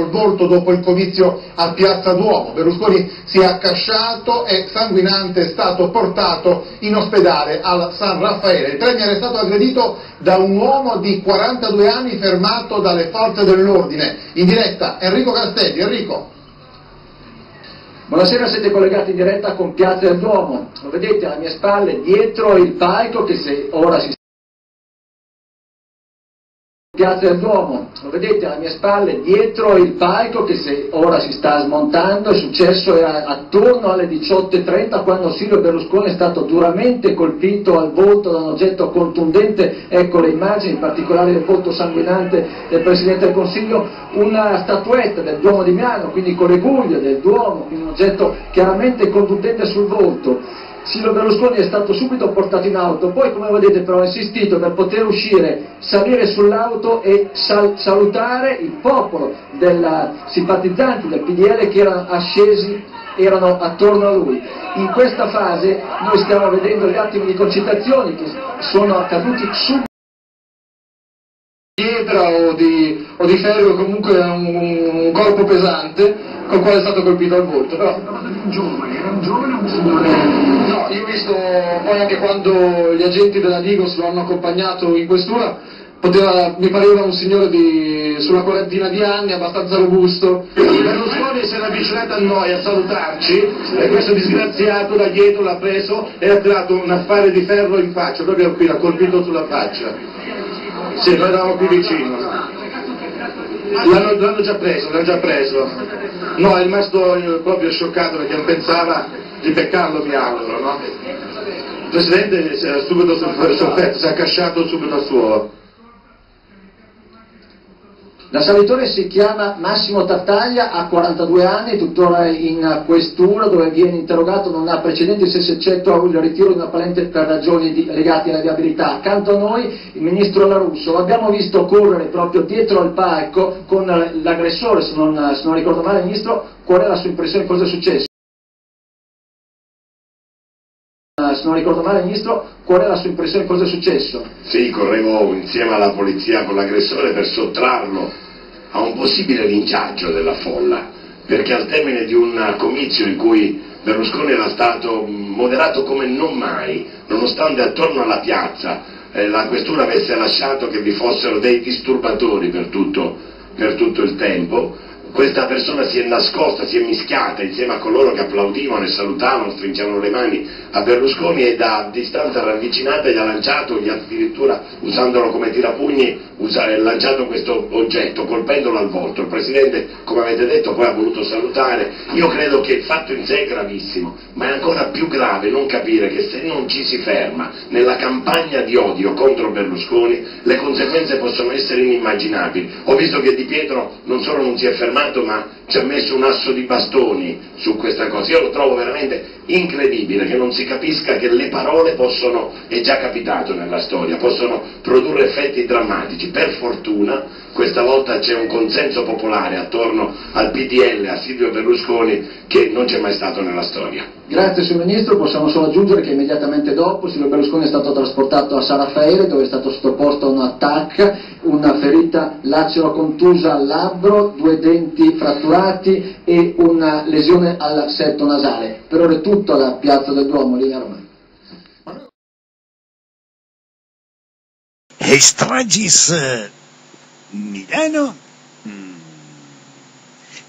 il volto dopo il comizio a Piazza Duomo. Berlusconi si è accasciato e sanguinante è stato portato in ospedale al San Raffaele. Il premier è stato aggredito da un uomo di 42 anni fermato dalle forze dell'ordine. In diretta Enrico Castelli. Enrico. Buonasera, siete collegati in diretta con Piazza del Duomo. Lo vedete alle mie spalle, dietro il palco che ora si Piazza del Duomo, lo vedete alle mie spalle, dietro il palco che ora si sta smontando. È successo attorno alle 18:30 quando Silvio Berlusconi è stato duramente colpito al volto da un oggetto contundente. Ecco le immagini, in particolare del volto sanguinante del Presidente del Consiglio, una statuetta del Duomo di Milano, quindi con le guglie del Duomo, quindi un oggetto chiaramente contundente sul volto. Silvio Berlusconi è stato subito portato in auto, poi come vedete però ha insistito per poter uscire, salire sull'auto e salutare il popolo simpatizzanti del PDL che erano attorno a lui. In questa fase noi stiamo vedendo gli attimi di concitazioni che sono accaduti subito. Pietra o di ferro, comunque un corpo pesante con quale è stato colpito al volto. Però era un giovane o un signore? No, io ho visto poi anche quando gli agenti della Digos lo hanno accompagnato in questura, mi pareva un signore sulla quarantina di anni, abbastanza robusto. Berlusconi si era avvicinato a noi a salutarci e questo disgraziato da dietro l'ha preso e ha tirato un affare di ferro in faccia, proprio qui, l'ha colpito sulla faccia. Sì, noi eravamo più vicino. L'hanno già preso. No, è rimasto proprio scioccato perché non pensava di beccarlo, mi auguro, no? Il Presidente si era subito sorpreso, si è accasciato subito al suolo. L'assalitore si chiama Massimo Tartaglia, ha 42 anni, tuttora in questura dove viene interrogato, non ha precedenti se eccetto il ritiro di una patente per ragioni legate alla viabilità. Accanto a noi il ministro La Russo, lo abbiamo visto correre proprio dietro al palco con l'aggressore, se non ricordo male, ministro, qual è la sua impressione, cosa è successo? Se non ricordo male, Ministro, qual è la sua impressione, cosa è successo? Sì, correvo insieme alla polizia con l'aggressore per sottrarlo a un possibile linciaggio della folla, perché al termine di un comizio in cui Berlusconi era stato moderato come non mai, nonostante attorno alla piazza la questura avesse lasciato che vi fossero dei disturbatori per tutto il tempo, questa persona si è nascosta, si è mischiata insieme a coloro che applaudivano e salutavano, stringevano le mani a Berlusconi e da distanza ravvicinata gli ha lanciato, addirittura usandolo come tirapugni, lanciato questo oggetto, colpendolo al volto. Il Presidente, come avete detto, poi ha voluto salutare. Io credo che il fatto in sé è gravissimo, ma è ancora più grave non capire che se non ci si ferma nella campagna di odio contro Berlusconi, le conseguenze possono essere inimmaginabili. Ho visto che Di Pietro non solo non si è fermato, ma ci ha messo un asso di bastoni su questa cosa. Io lo trovo veramente incredibile che non si capisca che le parole possono, è già capitato nella storia, possono produrre effetti drammatici. Per fortuna questa volta c'è un consenso popolare attorno al PDL, a Silvio Berlusconi, che non c'è mai stato nella storia. Grazie signor Ministro, possiamo solo aggiungere che immediatamente dopo Silvio Berlusconi è stato trasportato a San Raffaele dove è stato sottoposto a un attacco, una ferita lacero contusa al labbro, 2 denti fratturati e una lesione al setto nasale. Per ora è tutto alla Piazza del Duomo, linea Roma. Estragis Milano,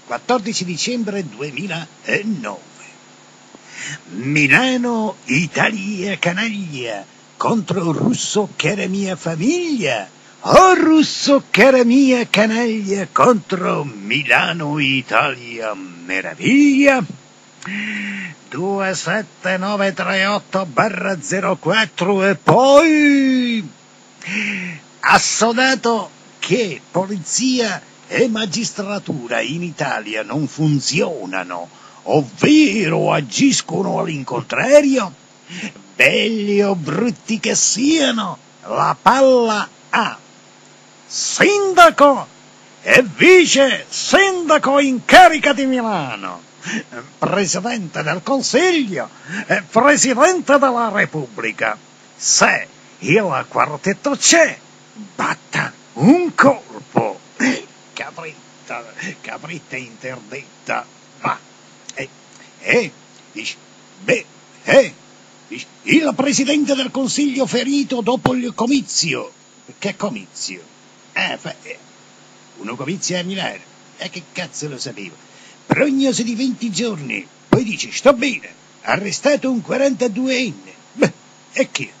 14 dicembre 2009. Milano, Italia canaglia, contro russo che era mia famiglia. Oh russo che era mia canaglia, contro Milano, Italia meraviglia. 27938/04 e poi assodato che polizia e magistratura in Italia non funzionano, ovvero agiscono all'incontrario, belli o brutti che siano, la palla a sindaco e vice sindaco in carica di Milano, presidente del Consiglio e presidente della Repubblica. Se il quartetto c'è, batta un colpo capretta interdetta, va, dice, dice, il Presidente del Consiglio ferito dopo il comizio. Che comizio? Uno comizio a Milano, che cazzo lo sapevo, prognosi di 20 giorni, poi dice, sto bene, arrestato un 42enne, e chi?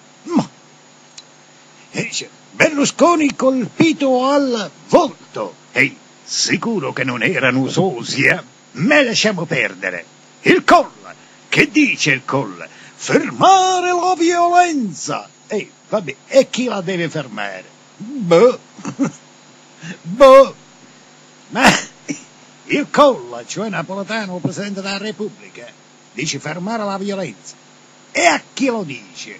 E dice, Berlusconi colpito al volto, sicuro che non erano usosi, ma lasciamo perdere. Il Coll, che dice il Coll? Fermare la violenza! Vabbè, e chi la deve fermare? Ma il Coll, cioè Napolitano, il Presidente della Repubblica, dice fermare la violenza. E a chi lo dice?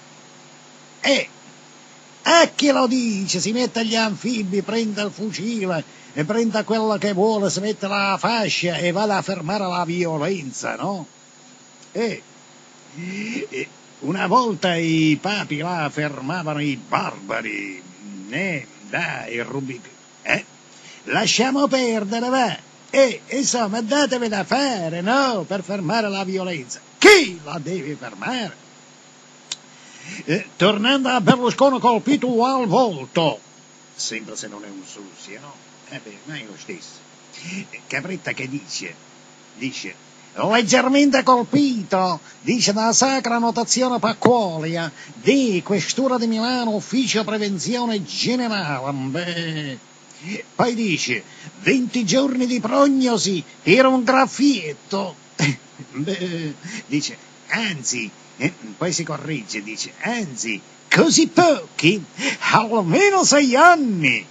A chi lo dice? Si mette agli anfibi, prende il fucile e prende quello che vuole, si mette la fascia e va a fermare la violenza, no? Una volta i papi là fermavano i barbari, dai, lasciamo perdere, va. Insomma, datevi da fare, no? Per fermare la violenza. Chi la deve fermare? Tornando a Berlusconi colpito al volto, sempre se non è un sussio, no? Ma è lo stesso. Capretta che dice, leggermente colpito, dice la Sacra Notazione Pacquolia di Questura di Milano, Ufficio Prevenzione Generale. Poi dice, 20 giorni di prognosi per un graffietto. Dice, anzi, poi si corregge, dice, anzi, così pochi, almeno 6 anni.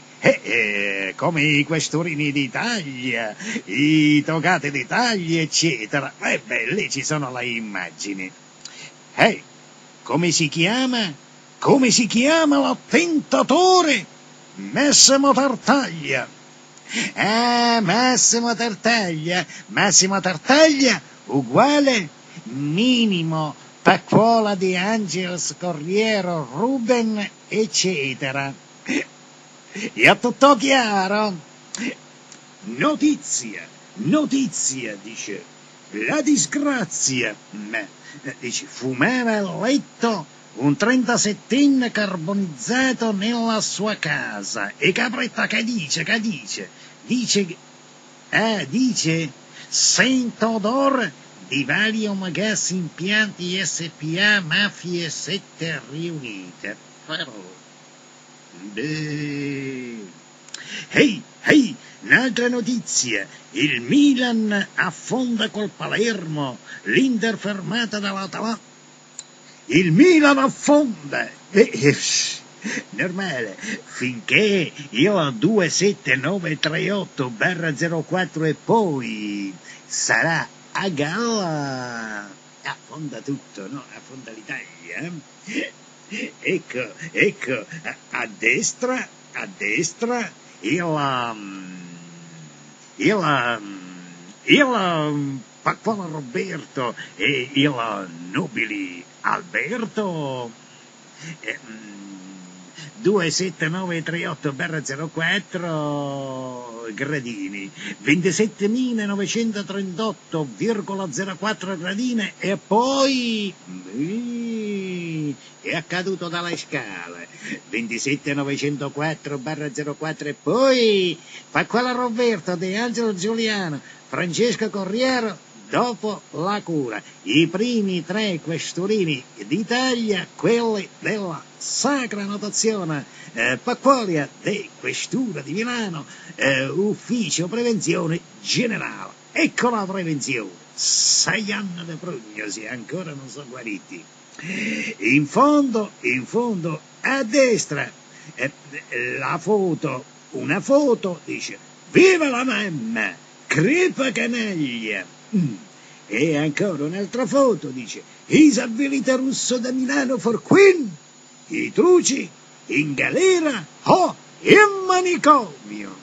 Come i questurini d'Italia, i togati d'Italia, eccetera. Lì ci sono le immagini. Come si chiama? Come si chiama l'attentatore? Massimo Tartaglia. Massimo Tartaglia uguale minimo Pacquola di Angeles, Corriero, Ruben, eccetera. È tutto chiaro? Notizia, dice, la disgrazia, dice, fumava a letto un 37enne carbonizzato nella sua casa. E Capretta che dice, sento odore di Valium Gas Impianti SPA Mafie 7 riunite. Un'altra notizia, il Milan affonda col Palermo, l'Inter fermata dall'Atalanta. Il Milan affonda, normale, finché il 27938/04 e poi sarà a galla, affonda tutto, no? Affonda l'Italia, Ecco, a destra, il Pacquola Roberto e il Nobili Alberto, 27938/04 gradini, 27.938,04 gradine e poi è caduto dalle scale, 27.904/04 e poi Pacquola Roberto, De Angelo Giuliano, Francesco Corriero. Dopo la cura, i primi 3 questurini d'Italia, quelli della Sacra Notazione Pacquolia di Questura di Milano, Ufficio Prevenzione Generale. Ecco la prevenzione, 6 anni di prognosi, ancora non sono guariti. In fondo, a destra, una foto, dice, viva la mamma, crepa canaglia. E ancora un'altra foto, dice, Isabelita Russo da Milano for Queen, i truci in galera o in manicomio.